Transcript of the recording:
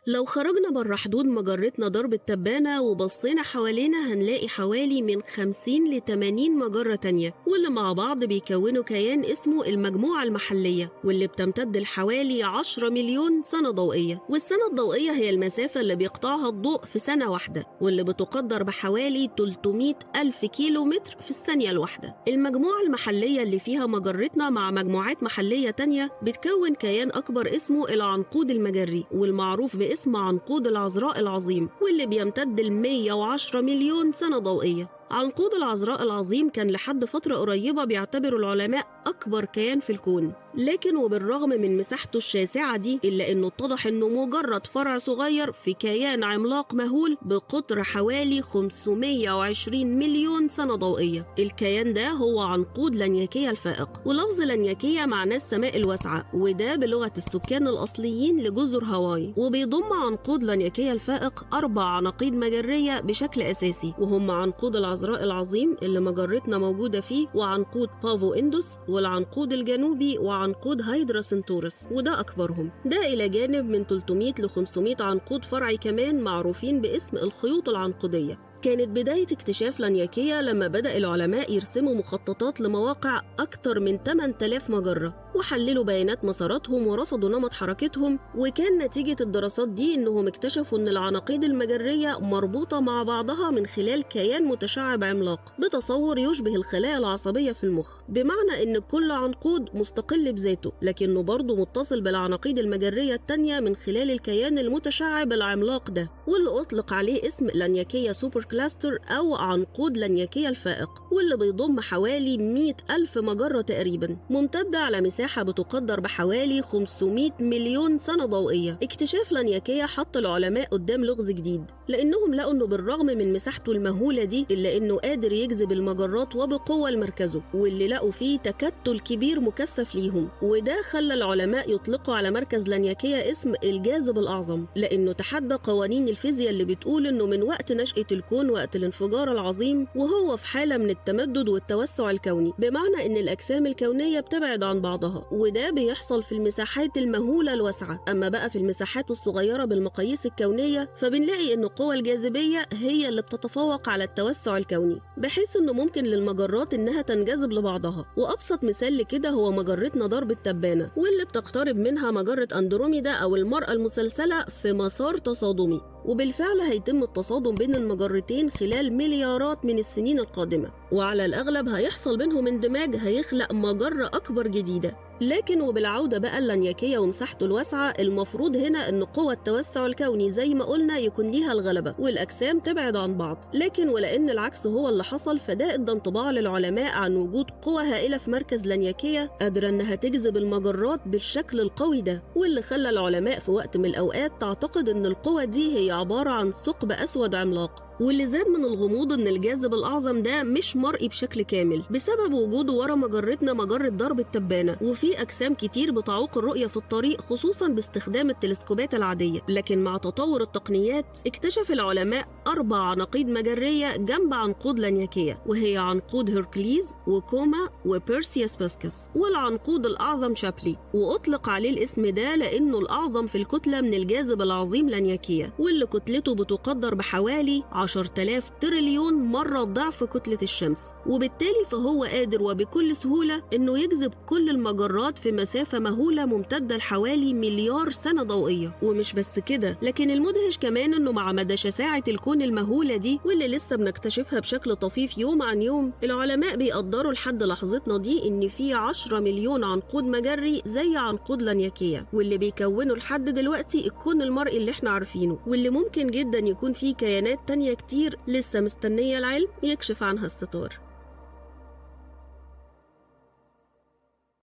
لو خرجنا بره حدود مجرتنا درب التبانة وبصينا حوالينا هنلاقي حوالي من 50 ل 80 مجرة تانية، واللي مع بعض بيكونوا كيان اسمه المجموعة المحلية، واللي بتمتد لحوالي 10 مليون سنة ضوئية. والسنة الضوئية هي المسافة اللي بيقطعها الضوء في سنة واحدة، واللي بتقدر بحوالي 300 ألف كيلو متر في الثانية الواحدة. المجموعة المحلية اللي فيها مجرتنا مع مجموعات محلية تانية بتكون كيان أكبر اسمه العنقود المجري، والمعروف باسم عنقود العذراء العظيم، واللي بيمتد ل 110 مليون سنة ضوئية. عنقود العذراء العظيم كان لحد فترة قريبة بيعتبروا العلماء أكبر كيان في الكون، لكن وبالرغم من مساحته الشاسعة دي إلا إنه اتضح إنه مجرد فرع صغير في كيان عملاق مهول بقطر حوالي 520 مليون سنة ضوئية. الكيان ده هو عنقود لانيكيا الفائق، ولفظ لانيكيا معناه السماء الواسعة، وده بلغة السكان الأصليين لجزر هاواي. وبيضم عنقود لانيكيا الفائق 4 عناقيد مجرية بشكل أساسي، وهم عنقود العذراء العظيم اللي مجرتنا موجودة فيه، وعنقود بافو إندوس، والعنقود الجنوبي، وعنقود هايدرا سنتورس، وده أكبرهم. ده إلى جانب من 300 ل 500 عنقود فرعي كمان معروفين باسم الخيوط العنقودية. كانت بداية اكتشاف لانيكيا لما بدأ العلماء يرسموا مخططات لمواقع أكتر من 8000 مجرة، وحللوا بيانات مساراتهم ورصدوا نمط حركتهم. وكان نتيجة الدراسات دي إنهم اكتشفوا إن العناقيد المجرية مربوطة مع بعضها من خلال كيان متشعب عملاق بتصور يشبه الخلايا العصبية في المخ، بمعنى إن كل عنقود مستقل بذاته، لكنه برضه متصل بالعناقيد المجرية التانية من خلال الكيان المتشعب العملاق ده، واللي أطلق عليه اسم لانيكيا سوبر كلاستر أو عنقود لانيكيا الفائق، واللي بيضم حوالي 100 ألف مجرة تقريبا، ممتدة على مساحة بتقدر بحوالي 500 مليون سنة ضوئية. اكتشاف لانيكيا حط العلماء قدام لغز جديد، لأنهم لقوا إنه بالرغم من مساحته المهولة دي إلا إنه قادر يجذب المجرات وبقوة لمركزه، واللي لقوا فيه تكتل كبير مكثف ليهم. وده خلى العلماء يطلقوا على مركز لانيكيا اسم الجاذب الأعظم، لأنه تحدى قوانين الفيزياء اللي بتقول إنه من وقت نشأة الكون وقت الانفجار العظيم وهو في حالة من التمدد والتوسع الكوني، بمعنى إن الأجسام الكونية بتبعد عن بعضها، وده بيحصل في المساحات المهولة الواسعة. أما بقى في المساحات الصغيرة بالمقاييس الكونية فبنلاقي إن قوى الجاذبية هي اللي بتتفوق على التوسع الكوني، بحيث إنه ممكن للمجرات إنها تنجذب لبعضها. وأبسط مثال لكده هو مجرتنا درب التبانة، واللي بتقترب منها مجرة أندروميدا أو المرأة المسلسلة في مسار تصادمي، وبالفعل هيتم التصادم بين المجرتين خلال مليارات من السنين القادمة، وعلى الأغلب هيحصل بينهم اندماج هيخلق مجرة أكبر جديدة. لكن وبالعودة بقى اللانيكيا ومساحته الواسعة، المفروض هنا إن قوة التوسع الكوني زي ما قلنا يكون ليها الغلبة والأجسام تبعد عن بعض، لكن ولأن العكس هو اللي حصل فده ادى انطباع للعلماء عن وجود قوة هائلة في مركز لانيكيا قادرة إنها تجذب المجرات بالشكل القوي ده، واللي خلى العلماء في وقت من الأوقات تعتقد إن القوة دي هي عبارة عن ثقب أسود عملاق. واللي زاد من الغموض إن الجاذب الأعظم ده مش مرئي بشكل كامل بسبب وجوده ورا مجرتنا مجرة درب التبانة، وفي أجسام كتير بتعوق الرؤية في الطريق خصوصا باستخدام التلسكوبات العادية. لكن مع تطور التقنيات اكتشف العلماء 4 عناقيد مجرية جنب عنقود لانيكيا، وهي عنقود هيركليز وكوما وبيرسيوس بسكس، والعنقود الأعظم شابلي، وأطلق عليه الاسم ده لأنه الأعظم في الكتلة من الجاذب العظيم لانيكيا، واللي كتلته بتقدر بحوالي 10,000 تريليون مرة ضعف كتلة الشمس، وبالتالي فهو قادر وبكل سهولة إنه يجذب كل المجرات في مسافة مهولة ممتدة لحوالي مليار سنة ضوئية. ومش بس كده، لكن المدهش كمان إنه مع مدى شساعة الكون المهولة دي واللي لسه بنكتشفها بشكل طفيف يوم عن يوم، العلماء بيقدروا لحد لحظتنا دي إن في 10 مليون عنقود مجري زي عنقود لانيكيا، واللي بيكونوا لحد دلوقتي الكون المرئي اللي احنا عارفينه، واللي ممكن جدا يكون فيه كيانات تانية كتير لسه مستنية العلم يكشف عنها الستار.